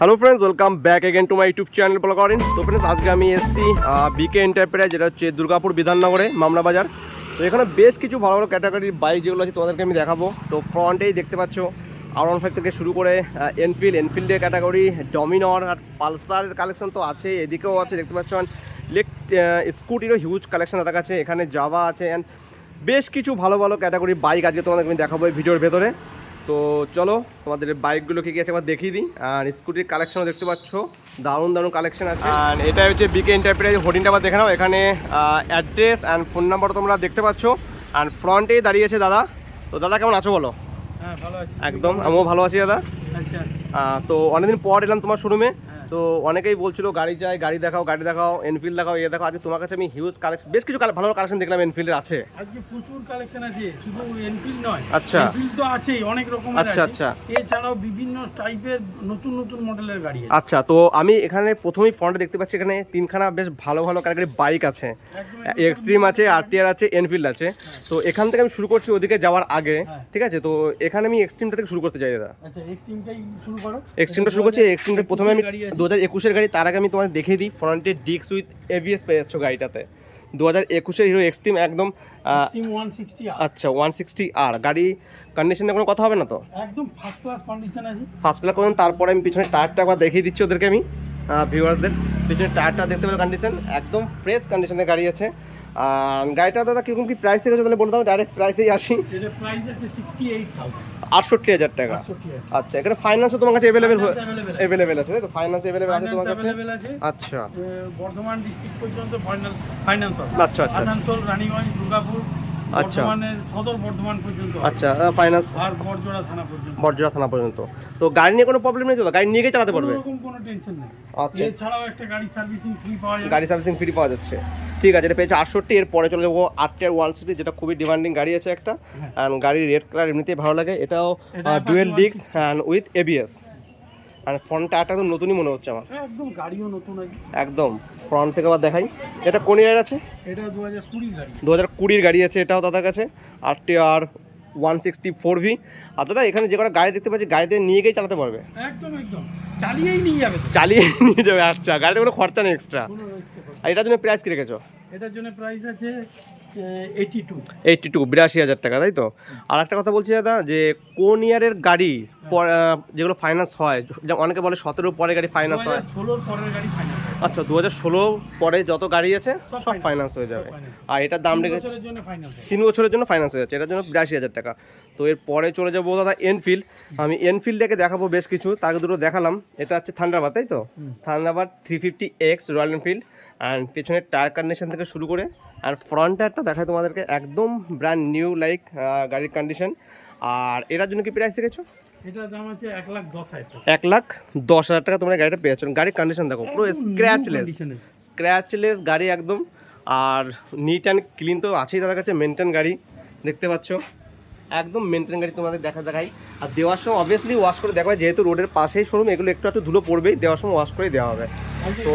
Hello friends, welcome back again to my YouTube channel ব্লগারিন। তো friends, আজকে আমি এসেছি বিকে এন্টারপ্রাইজ, যেটা হচ্ছে দুর্গাপুর বিধাননগরে মামলা বাজার। তো এখানে বেশ কিছু ভালো ভালো ক্যাটাগরির বাইক যেগুলো আছে তোমাদেরকে আমি দেখাবো। তো ফ্রন্টেই দেখতে পাচ্ছ R15 থেকে শুরু করে এনফিল্ডের ক্যাটাগরি, ডমিনর আর পালসারের কালেকশন তো আছে, এদিকেও আছে দেখতে পাচ্ছ। স্কুটিরও হিউজ কালেকশন তাদের কাছে, এখানে জাভা আছে অ্যান্ড বেশ কিছু ভালো ভালো ক্যাটাগরি বাইক আজকে তোমাদেরকে আমি দেখাবো এই ভিডিওর ভেতরে। তো চলো তোমাদের বাইকগুলো কী কী আছে একবার দেখিয়ে দিই। আর স্কুটির কালেকশনও দেখতে পাচ্ছ, দারুণ দারুণ কালেকশন আছে। আর এটা হচ্ছে বিকে এন্টারপ্রাইজ হোর্ডিংটা আবার দেখে নাও, এখানে অ্যাড্রেস অ্যান্ড ফোন নাম্বার তোমরা দেখতে পাচ্ছ। আর ফ্রন্টেই দাঁড়িয়েছে দাদা। তো দাদা কেমন আছো বলো? হ্যাঁ, ভালো আছি। একদম আমিও ভালো আছি দাদা। আচ্ছা, তো অনেকদিন পর এলাম তোমার শোরুমে। তো অনেকেই বলছিল গাড়ি চাই, গাড়ি দেখাও, এনফিল্ড দেখাও, দেখাও। আজকে তোমার কাছে আমি হিউজ কালেকশন, বেশ কিছু ভালো ভালো কালেকশন দেখলাম এনফিল্ডের আছে। আজকে প্রচুর কালেকশন আছে, শুধু এনফিল্ড নয়। আচ্ছা, এনফিল্ড তো আছেই, অনেক রকমের আছে। আচ্ছা। এছাড়াও বিভিন্ন টাইপের নতুন নতুন মডেলের গাড়ি আছে। আচ্ছা, তো আমি এখানে প্রথমেই ফ্রন্টে দেখতে পাচ্ছি এখানে তিনখানা বেশ ভালো ভালো ক্যাটাগরি বাইক আছে। এক্সট্রিম আছে, আরটিআর আছে, এনফিল্ড আছে। তো এখান থেকে আমি শুরু করছি ওদিকে যাওয়ার আগে, ঠিক আছে? তো এখানে আমি এক্সট্রিমটা থেকে শুরু করতে চাই দাদা। আচ্ছা, এক্সট্রিমটাই শুরু করো। এক্সট্রিমটা শুরু করছি। এক্সট্রিমটা প্রথমে আমি 2021-এর গাড়ি, তার আগে আমি তোমাদের দেখিয়ে দিই। ফ্রন্টে ডিস্ক উইথ এবিএস পেয়ে যাচ্ছ গাড়িটাতে, 2021-এর হিরো এক্সট্রিম একদম। Xtreme 160R। আচ্ছা, 160R গাড়ি কন্ডিশনে কোনো কথা হবে না তো? একদম ফার্স্ট ক্লাস কন্ডিশন আছে। ফার্স্ট ক্লাস করুন। তারপরে আমি পিছনে টায়ারটা একবার দেখিয়ে দিচ্ছি ওদেরকে আমি, ভিউয়ার্সদের। পিছনে টায়ারটা দেখতে পেলো কন্ডিশন, একদম ফ্রেশ কন্ডিশনের গাড়ি আছে। গাড়িটা দাদা কীরকম কী প্রাইস থেকে তাহলে বলে দাও, ডাইরেক্ট প্রাইসেই আসি। এর প্রাইস আছে 68,000, 68,000 টাকা। আচ্ছা, এখানে ফাইন্যান্সও তোমার কাছে অ্যাভেলেবেল আছে, তো ফাইন্যান্স অ্যাভেলেবেল আছে তোমার কাছে? আচ্ছা, বর্ধমান ডিস্ট্রিক্ট পর্যন্ত ফাইন্যান্স আছে। আচ্ছা। আসানসোল, রানীগঞ্জ, দুর্গাপুর, আচ্ছা, বর্ধমানের সদর বর্ধমান পর্যন্ত। আচ্ছা, ফাইন্যান্স আর বড়জোড়া থানা পর্যন্ত। তো গাড়ি নিয়ে কোনো প্রবলেম নেই তো? গাড়ি নিয়ে গিয়ে চালাতে পারবে? কোনো টেনশন নেই। আচ্ছা, এছাড়াও একটা গাড়ি সার্ভিসিং ফ্রি পাওয়া যায়। গাড়ি সার্ভিসিং ফ্রি পাওয়া যাচ্ছে, ঠিক আছে। এটা পেয়েছে 68। এর পরে চলে যাবো আরটিআর 160, যেটা খুবই ডিমান্ডিং গাড়ি আছে একটা। অ্যান্ড গাড়ির রেড কালার এমনিতেই ভালো লাগে। এটাও dual disc and with ABS. আর ফ্রন্ট টায়ারটা একদম নতুনই মনে হচ্ছে আমার। একদম গাড়িও নতুন আছে একদম। ফ্রন্ট থেকে আবার দেখাই, এটা কোন ইয়ার আছে? এটা 2020 গাড়ি। 2020-এর গাড়ি আছে এটাও দাদার কাছে, আরটিআর 164V। আর দাদা এখানে যে কটা গাড়ি দেখতে পাচ্ছি, গাড়িতে নিয়ে গিয়ে চালাতে পারবে? একদম চালিয়েই নিয়ে যাবে। আচ্ছা, গাড়িতে কোনো খরচা নেই এক্সট্রা। আর এটার জন্য প্রাইস কি রেখেছো? এটার জন্য প্রাইস আছে 82,000 টাকা, তাই তো? আর একটা কথা বলছি দাদা, যে কোন ইয়ারের গাড়ি যেগুলো ফাইন্যান্স হয়, যেমন অনেকে বলে 17 পরে গাড়ি ফাইন্যান্স হয়। 2016 পরের গাড়ি ফাইন্যান্স। আচ্ছা, 2016 পরে যত গাড়ি আছে সব ফাইন্যান্স হয়ে যাবে। আর এটার দাম রেখেছে 3 বছরের জন্য ফাইন্যান্স হয়ে যাচ্ছে, এটার জন্য 82,000 টাকা। তো এর পরে চলে যাবো দাদা এনফিল্ড। আমি এনফিল্ডটাকে দেখাবো বেশ কিছু, তাকে দুটো দেখালাম। এটা হচ্ছে থান্ডারবার্ড, তাই তো? Thunderbird 350X royal Enfield. And পেছনের টায়ার কন্ডিশন থেকে শুরু করে আর ফ্রন্ট টায়ারটা দেখায় তোমাদেরকে, একদম ব্র্যান্ড নিউ লাইক গাড়ির কন্ডিশন। আর এটার জন্য কি প্রাইস রেখেছো? এটার দাম আছে 1,10,000 টাকা। 1,10,000 টাকা তোমরা গাড়িটা পেয়েছো। গাড়ির কন্ডিশন দেখো, পুরো স্ক্র্যাচলেস গাড়ি একদম। আর নিট অ্যান্ড ক্লিন তো আছেই তাদের কাছে, মেনটেন গাড়ি দেখতে পাচ্ছ, একদম মেনটেন গাড়ি তোমাদের দেখাই। আর দেওয়ার সময় অবভিয়াসলি ওয়াশ করে দেখা হয়, যেহেতু রোডের পাশেই শোরুম, এগুলো একটু ধুলো পড়বেই, দেওয়ার সময় ওয়াশ করেই দেওয়া হবে। তো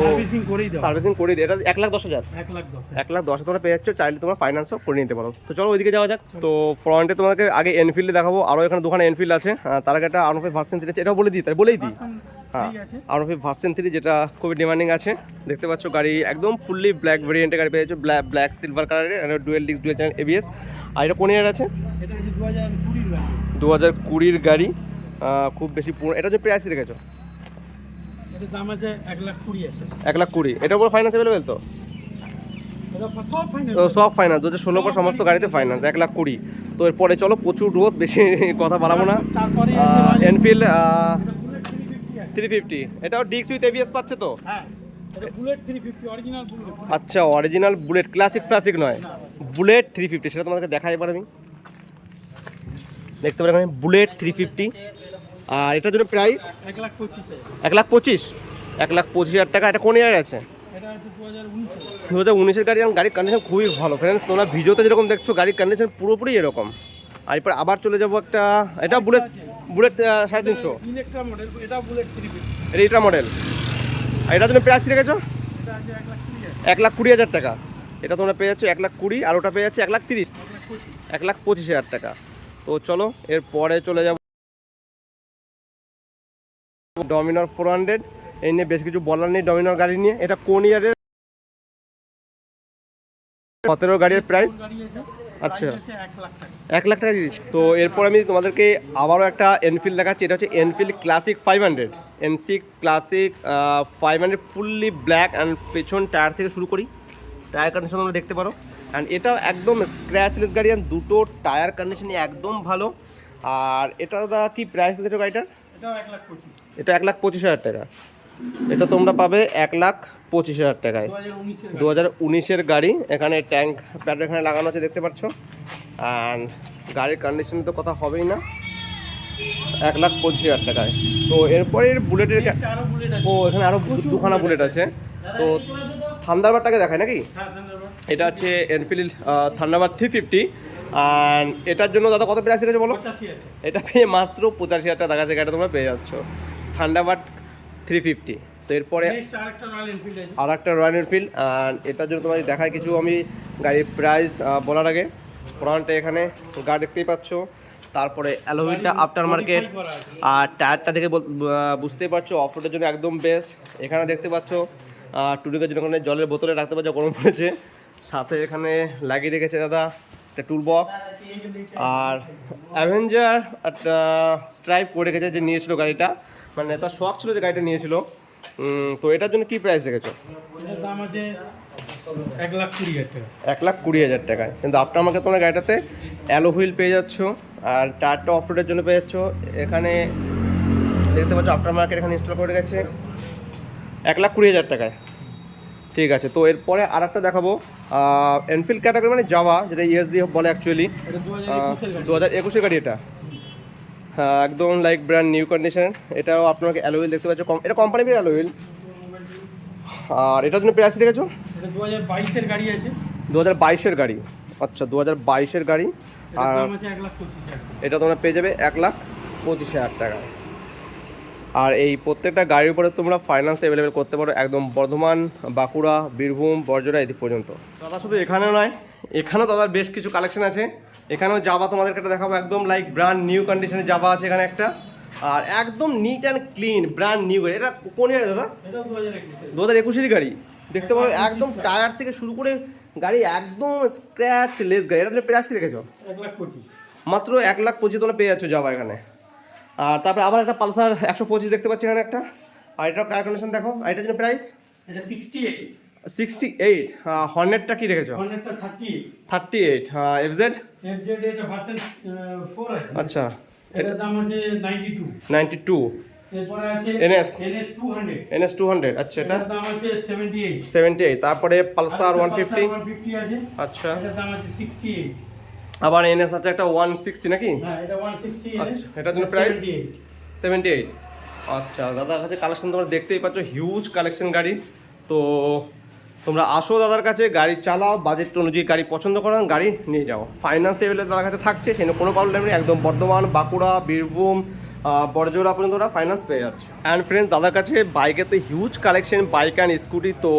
সার্ভিসিং করে দিই। এটা 1,10,000 1,10,000 তোমরা পেয়ে যাচ্ছ, চাইলে তোমরা ফাইন্যান্সও করে নিতে পারো। তো চলো ওইদিকে যাওয়া যাক। তো ফ্রন্টে তোমাকে আগে এনফিল্ডে দেখাবো, আরও এখানে দোকানে এনফিল্ড আছে। তার আগে একটা R15 ভার্সন 3 আছে, এটাও বলেই দিই। হ্যাঁ, R15 ভার্সন 3, যেটা খুবই ডিমান্ডিং আছে। দেখতে পাচ্ছ গাড়ি একদম ফুললি ব্ল্যাক ভেরিয়েন্টের গাড়ি পেয়েছো, ব্ল্যাক সিলভার কালারের, dual disc, dual channel ABS. আর এটা কোন ইয়ার আছে? 2020-এর গাড়ি, খুব বেশি পুরো। এটা যে প্রাইস রেখেছো? এটার দাম আছে 1,20,000 টাকা। 1,20,000। এটার উপর ফাইন্যান্স অ্যাভেলেবেল তো? সব ফাইন্যান্স 2016 পর সমস্ত গাড়িতে ফাইন্যান্স 1,20,000। তো এরপরে চলো, প্রচুর রোদ, বেশি কথা বাড়াবো না। এনফিল্ড 350, এটাও ডিস্ক উইথ এবিএস পাচ্ছে তো? আচ্ছা, অরিজিনাল বুলেট, ক্লাসিক নয়, বুলেট 350। সেটা তোমাদেরকে দেখাই এবার আমি, দেখতে পারেন বুলেট 350। আর এটার জন্য প্রাইস 1,25,000 টাকা। এটা কোন ইয়ার আছে? 2019-এর গাড়ি। গাড়ির কন্ডিশন খুবই ভালো ফ্রেন্ডস, তোমরা ভিডিওতে যেরকম দেখছো গাড়ির কন্ডিশন পুরোপুরি এরকম। আর এরপর আবার চলে যাবো একটা, এটা বুলেট 350, এটা মডেল। আর এটার জন্য প্রাইস কি রেখেছো? 1,20,000 টাকা। এটা তোমরা পেয়ে যাচ্ছ 1,20,000, আর ওটা পেয়ে যাচ্ছে 1,30,000, 1,25,000 টাকা। তো চলো এর পরে চলে যাবো ডমিনার 400 এই নিয়ে বেশ কিছু বলার নেই ডমিনার গাড়ি নিয়ে। এটা কোন ইয়ারের? 17 গাড়ির প্রাইস। গাড়ি আছে, আচ্ছা, price আছে 1 লাখ টাকা। 1 লাখ টাকা দিয়ে দিচ্ছি। তো এরপর আমি তোমাদেরকে আবারও একটা এনফিল্ড দেখাচ্ছি। এটা হচ্ছে Enfield classic 500, NC classic 500 fully black and পেছন টায়ার থেকে শুরু করি, টায়ার কন্ডিশন তোমরা দেখতে পারো। অ্যান্ড এটাও একদম স্ক্র্যাচলেস গাড়ি, অ্যান্ড দুটো টায়ার কন্ডিশনই একদম ভালো। আর এটা দাদা কি প্রাইস গেছে গাড়িটার? এটাও 1 লাখ 25। এটা 1,25,000 টাকা। এটা তোমরা পাবে 1,25,000 টাকায়। 2019 এর 2019-এর গাড়ি। এখানে ট্যাঙ্ক প্যাড এখানে লাগানো আছে দেখতে পাচ্ছ। অ্যান্ড গাড়ির কন্ডিশন তো কথা হবেই না, 1,25,000 টাকায়। তো এরপরে বুলেটের আরো বুলেট আছে। ও এখানে আরও দুখানা বুলেট আছে। তো থান্ডারবার্ডটাকে দেখায় নাকি? হ্যাঁ, থান্ডারবার্ড। এটা হচ্ছে এনফিল্ড থান্ডারবার্ড 350। অ্যান্ড এটার জন্য দাদা কত প্রাইস গেছে বলো? 85 আছে। এটা পেয়ে মাত্র 85,000 টাকা কাছে গাড়িটা তোমরা পেয়ে যাচ্ছ, থান্ডারবার্ড 350। তো এরপরে নেক্সট আরেকটা রয়্যাল এনফিল্ড আছে। আর একটা রয়্যাল এনফিল্ড। অ্যান্ড এটার জন্য তোমাদের দেখায় কিছু আমি গাড়ির প্রাইস বলার আগে। ফ্রন্টে এখানে গাড়ি দেখতেই পাচ্ছ, তারপরে অ্যালোভিলটা আফটার মার্কেট, আর টায়ারটা দেখে বুঝতেই পারছো অফ রোডের জন্য একদম বেস্ট। এখানে দেখতে পাচ্ছ টুরিংয়ের জন্য ওখানে জলের বোতলে রাখতে পারছো, গরম পড়েছে। সাথে এখানে লাগিয়ে রেখেছে দাদা একটা টুল বক্স, আর অ্যাভেঞ্জার একটা স্ট্রাইপ করে রেখেছে যে নিয়েছিল গাড়িটা, মানে তার শখ ছিল যে গাড়িটা নিয়েছিল। তো এটার জন্য কি প্রাইস রেখেছো? এটার দাম আছে 1,20,000 টাকা। 1,20,000 টাকায়। কিন্তু আফটার মার্কেট তোমরা গাড়িটাতে অ্যালো হুইল পেয়ে যাচ্ছ, আর টায়ারটা অফ রোডের জন্য পেয়ে যাচ্ছ। এখানে দেখতে পাচ্ছ আফটার মার্কেট এখানে ইনস্টল করে গেছে 1,20,000 টাকায়। ঠিক আছে, তো এরপরে আর একটা দেখাবো এনফিল্ড ক্যাটাগরি, মানে জাভা, যেটা ইএসডি বলে অ্যাকচুয়ালি। এটা 2021 এর গাড়ি। 2021-এর গাড়ি এটা। হ্যাঁ, একদম লাইক ব্র্যান্ড নিউ কন্ডিশন। এটাও আপনাকে অ্যালো হুইল দেখতে পাচ্ছ, এটা কোম্পানি পেয়ে অ্যালো হুইল। আর এটার জন্য প্রাইস রেখেছো? এটা 2022 এর গাড়ি আছে। 2022-এর গাড়ি। আচ্ছা, 2022-এর গাড়ি। এটার আর দাম আছে 1,25,000 টাকা। এটা তোমরা পেয়ে যাবে 1,25,000 টাকা। আর এই প্রত্যেকটা গাড়ির উপরে তোমরা ফাইন্যান্স অ্যাভেলেবেল করতে পারো, একদম বর্ধমান, বাঁকুড়া, বীরভূম, বরজোড়া এদিক পর্যন্ত। দাদা শুধু এখানেও নয়, এখানেও দাদার বেশ কিছু কালেকশন আছে। এখানেও জাভা তোমাদেরকে একটা দেখাবো, একদম লাইক ব্র্যান্ড নিউ কন্ডিশনে জাভা আছে এখানে একটা, আর একদম neat and clean brand new গাড়ি। এটা কোন ইয়ারে দাদা? এটাও 2021 এর। 2021-এরই গাড়ি। দেখতে পারো একদম টায়ার থেকে শুরু করে গাড়ি একদম স্ক্র্যাচ লেস গাড়ি। এটা তুমি প্রাইস কি রেখেছো? 1,25,000। মাত্র 1,25,000 তোমরা পেয়ে যাচ্ছ যাওয়া এখানে। আর তারপরে আবার একটা পালসার 125 দেখতে পাচ্ছি এখানে একটা। আর এটা টায়ার কন্ডিশন দেখো। আর এটার জন্য প্রাইস এটা 68। 68। হর্নেটটা কি রেখেছো? অনেকটা 38। 38। এফজেড? FZ এটা ভার্সন 4 আছে। আচ্ছা, এটার দাম আছে 92। 92। এরপরে আছে NS 200। NS 200। আচ্ছা, এটা এটার দাম আছে 78। 78। তারপরে পালসার 150। 150 আছে। আচ্ছা, এটার দাম আছে 68। আবার NS আছে একটা 160 নাকি? হ্যাঁ, এটা 160 আচ্ছা, এটার জন্য প্রাইস 78। 78। আচ্ছা, দাদার কাছে কালেকশন তোমরা দেখতেই পাচ্ছ, হিউজ কালেকশন গাড়ি। তো তোমরা আসো দাদার কাছে, গাড়ি চালাও, বাজেট অনুযায়ী গাড়ি পছন্দ করো, গাড়ি নিয়ে যাও। ফাইন্যান্স এভেলেবল দাদার কাছে থাকছে, সেখানে কোনো প্রবলেম নেই। একদম বর্ধমান, বাঁকুড়া, বীরভূম, বরজোড়া পর্যন্ত ওরা ফাইন্যান্স পেয়ে যাচ্ছে। অ্যান্ড ফ্রেন্ডস, দাদার কাছে বাইকের তো huge collection, bike and scooty. তো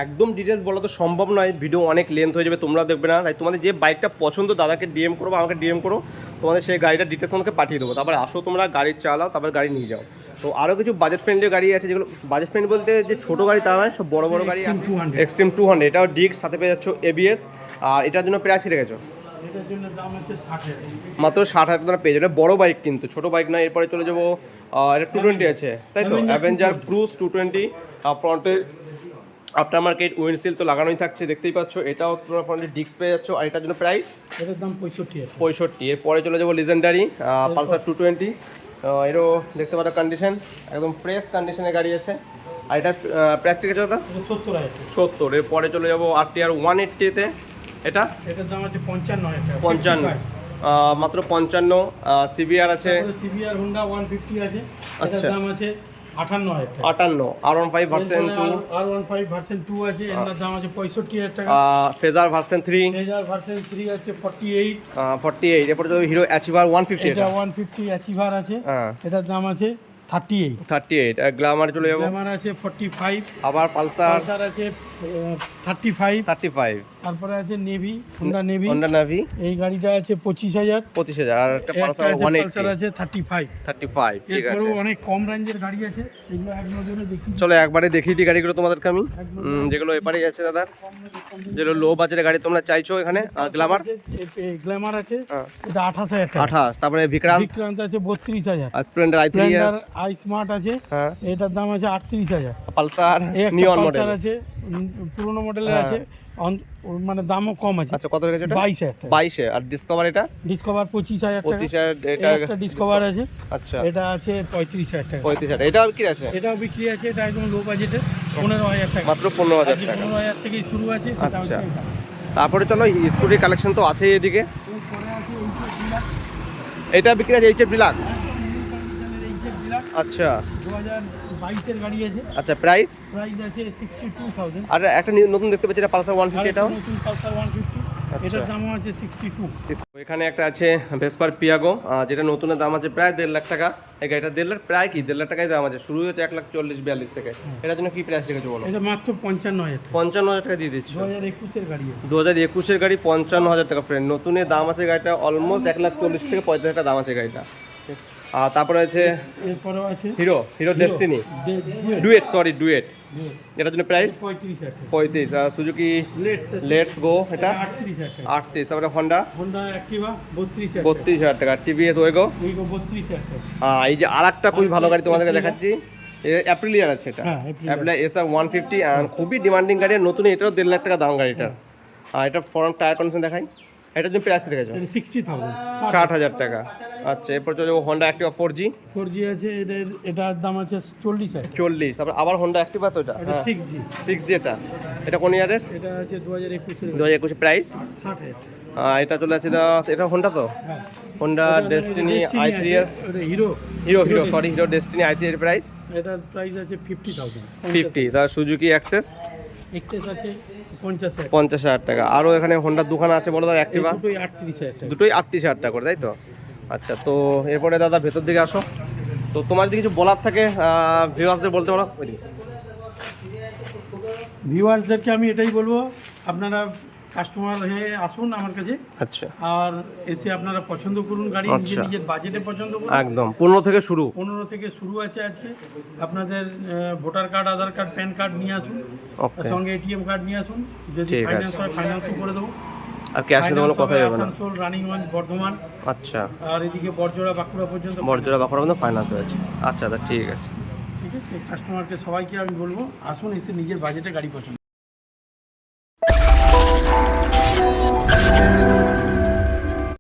একদম ডিটেলস বলা তো সম্ভব নয়, ভিডিও অনেক লেন্থ হয়ে যাবে, তোমরা দেখবে না। তাই তোমাদের যে বাইকটা পছন্দ দাদাকে ডিএম করো বা আমাকে ডিএম করো, তোমাদের সেই গাড়িটার ডিটেলস তোমাকে পাঠিয়ে দেবো। তারপরে আসো তোমরা, গাড়ি চালাও, তারপর গাড়ি নিয়ে যাও। তো আরও কিছু বাজেট ফ্রেন্ডলি গাড়ি আছে, যেগুলো বাজেট ফ্রেন্ড বলতে যে ছোটো গাড়ি তা নয়, সব বড় বড় গাড়ি আছে। এক্সট্রিম 200, এটাও ডিস্ক সাথে পেয়ে যাচ্ছ, ABS। আর এটার জন্য প্রাইস রেখেছো এটার জন্য দাম আছে 60,000। মাত্র 60,000 টাকা পেয়ে যাবে। বড় বাইক কিন্তু, ছোট বাইক নয়। এরপরে চলে যাবো, এটা 220 আছে, তাই তো? Avenger Cruise 220। ফ্রন্টে আফটার মার্কেট উইন্ডশিল্ড তো লাগানোই থাকছে, দেখতেই পাচ্ছ। এটাও তোমরা ফ্রন্টে ডিস্ক পেয়ে যাচ্ছ। আর এটার জন্য প্রাইস এটার দাম 65 আছে। 65। এরপরে চলে যাবো লিজেন্ডারি পালসার 220। এরও দেখতে পারো কন্ডিশন, একদম ফ্রেশ কন্ডিশনের গাড়ি আছে। আর এটার প্রাইস ঠিক আছে দাদা? এটা 70 আছে। 70। এরপরে চলে যাবো RTR 180-তে। এটার দাম আছে 55,000 টাকা। 55, মাত্র 55। CBR আছে, সিবিআর হোন্ডা 150 আছে। এটার আচ্ছা। দাম আছে 58,000 টাকা। 58। R15 ভার্সন 2, R15 ভার্সন 2 আছে। এটার দাম আছে 65,000 টাকা। ফেজার ভার্সন 3, ফেজার ভার্সন 3 আছে 48। 48। এরপরে যাবে হিরো অ্যাচিভার 150। এটা 150 অ্যাচিভার আছে। হ্যাঁ, এটার দাম আছে 38। 38। আর গ্ল্যামার চলে যাবো। গ্ল্যামার আছে 45। আবার পালসার পালসার আছে 35। 35। তারপরে আছে নেভি, হোন্ডা নেভি। হোন্ডা নাভি এই গাড়িটা আছে 25,000। 25,000। আর একটা একটা পালসার আছে 180 পালসার আছে 35। 35, ঠিক আছে। এরপরেও অনেক কম রেঞ্জের গাড়ি আছে, এগুলো এক নজরে দেখি। চলো একবারে দেখিয়ে দিই গাড়িগুলো তোমাদেরকে আমি, যেগুলো এপারেই আছে দাদা, যেগুলো লো বাজেটের গাড়ি তোমরা চাইছো এখানে। গ্ল্যামার, গ্ল্যামার আছে, হ্যাঁ। এটা 28,000 টাকা। 28। তারপরে বিক্রান্ত বিক্রান্ত আছে 32,000। আর Splendor i3s, Splendor I smart আছে, হ্যাঁ। এটার দাম আছে 38,000। পালসার এই একটা নিয়ন পালসার মডেল আছে, পুরোনো মডেলের হ্যাঁ। আছে, মানে দামও কম আছে। আচ্ছা, কত রেখেছো এটা? 22,000 টাকা। 22 এ। আর ডিসকভার এটা ডিসকভার 25,000 টাকা। 25,000। এটা এই একটা ডিসকভার আছে, আচ্ছা, এটা আছে 35,000 টাকা। 35,000। এটাও কি আছে? এটাও বিক্রি আছে, এটা একদম লো বাজেটে 15,000 টাকা। মাত্র 15,000 আজকে টাকা। 15,000 থেকেই শুরু আছে, সেটা আচ্ছা। হচ্ছে এটা। তারপরে চলো স্কুটির কালেকশন তো আছেই এদিকে। এরপরে আছে এইচএফ ডিলাক্স। এটা বিক্রি আছে এইচএফ ডিলাক্স। এইচএফ ডিলাক্স আচ্ছা 2022 এর গাড়ি আছে, আচ্ছা, প্রাইস? প্রাইস আছে 62,000। আর একটা নতুন দেখতে পাচ্ছি, এটা পালসার 150। এটাও নতুন পালসার 150, আচ্ছা। এটার দাম আছে 62। এখানে একটা আছে ভেসপার পিয়াগো, যেটা নতুনের দাম আছে প্রায় 1.5 লাখ টাকা। এই গাড়িটা 1.5 লাখ, প্রায় কি 1.5 লাখ টাকায় দাম আছে, শুরু হচ্ছে 1,40,42 থেকে। এটার জন্য কি প্রাইস রেখেছো বলো? এটা মাত্র 55,000 টাকা। 55,000 টাকা দিয়ে দিচ্ছ। 2021 এর গাড়ি আছে। 2021 এর গাড়ি 55,000 টাকা ফ্রেন্ড। নতুনের দাম আছে গাড়িটা অলমোস্ট 1,40,000 থেকে 45,000 টাকা দাম আছে গাড়িটা। আর তারপরে আছে এরপরেও আছে হিরো ডেস্টিনি ডুয়েট, ডুয়েট। এটার জন্য প্রাইস 35,000 টাকা। 35। আর সুজুকি লেটস লেটস গো, এটা 38,000 টাকা। 38। তারপরে হন্ডা হোন্ডা অ্যাক্টিভা 32,000 টাকা। 32,000 টাকা। টিভিএস ওয়েগো। উইগো 32,000 টাকা। এই যে আর একটা খুবই ভালো গাড়ি তোমাদেরকে দেখাচ্ছি, অ্যাপ্রিলিয়ার আছে এটা, হ্যাঁ, Aprilia। অ্যাপ্রিলিয়ার এসআর 150। আর খুবই ডিমান্ডিং গাড়ি, নতুন। এটাও 1.5 লাখ টাকা দাম গাড়িটার। আর এটা ফ্রন্ট টায়ার কন্ডিশন দেখাই, এটার জন্য প্রাইস রেখেছো এটা 60,000। 60,000 টাকা। আচ্ছা, এরপর চলে যাবো হন্ডা অ্যাক্টিভা 4G। 4G আছে, এটার দাম আছে 40,000 টাকা। 40। তারপর আবার হন্ডা অ্যাক্টিভা, তো এটা এটা 6G, 6G। এটা কোন ইয়ারের? এটা আছে 2021 এর 2021 প্রাইস। 60,000 টাকা। এটা চলে আছে এটা হন্ডা, তো হ্যাঁ। Honda destiny i3s। এটা হিরো, হিরো ডেস্টিনি i3 এর প্রাইস এটার প্রাইস আছে 50,000। 50। তার সুজুকি অ্যাক্সেস এক্সেস আছে 50,000। 50,000 টাকা। আরও এখানে হন্ডার দোকান আছে বলো দাদা, অ্যাক্টিভা দুটোই 38,000 টাকা। দুটোই 38,000 টাকা করে, তাই তো? আচ্ছা, তো এরপরে দাদা ভেতর দিকে আসো। তো তোমার যদি কিছু বলার থাকে ভিউয়ার্সদের বলতে পারো। ভিউয়ার্সদেরকে আমি এটাই বলবো, আপনারা কাস্টমার হয়ে আসুন আমার কাছে, আচ্ছা, আর এসে আপনারা পছন্দ করুন গাড়ি, আচ্ছা। নিজের বাজেটে পছন্দ করুন। একদম 15 থেকে শুরু। 15 থেকে শুরু আছে আজকে। আপনাদের ভোটার কার্ড, আধার কার্ড, প্যান কার্ড নিয়ে আসুন, ওকে, সঙ্গে এটিএম কার্ড নিয়ে আসুন। যদি ঠিক আছে। ফাইন্যান্স হয় ফাইন্যান্সও করে দেবো। আর ক্যাশে কোনো কথা যাবে না। আসানসোল, রানিগঞ্জ, বর্ধমান, আচ্ছা, আর এদিকে বড়জোড়া, বাঁকুড়া পর্যন্ত। বড়জোড়া বাঁকুড়া পর্যন্ত ফাইন্যান্স হয়েছে। আচ্ছা দাদা, ঠিক আছে। ঠিক আছে, কাস্টমারকে সবাইকে আমি বলবো আসুন, এসে নিজের বাজেটে গাড়ি পছন্দ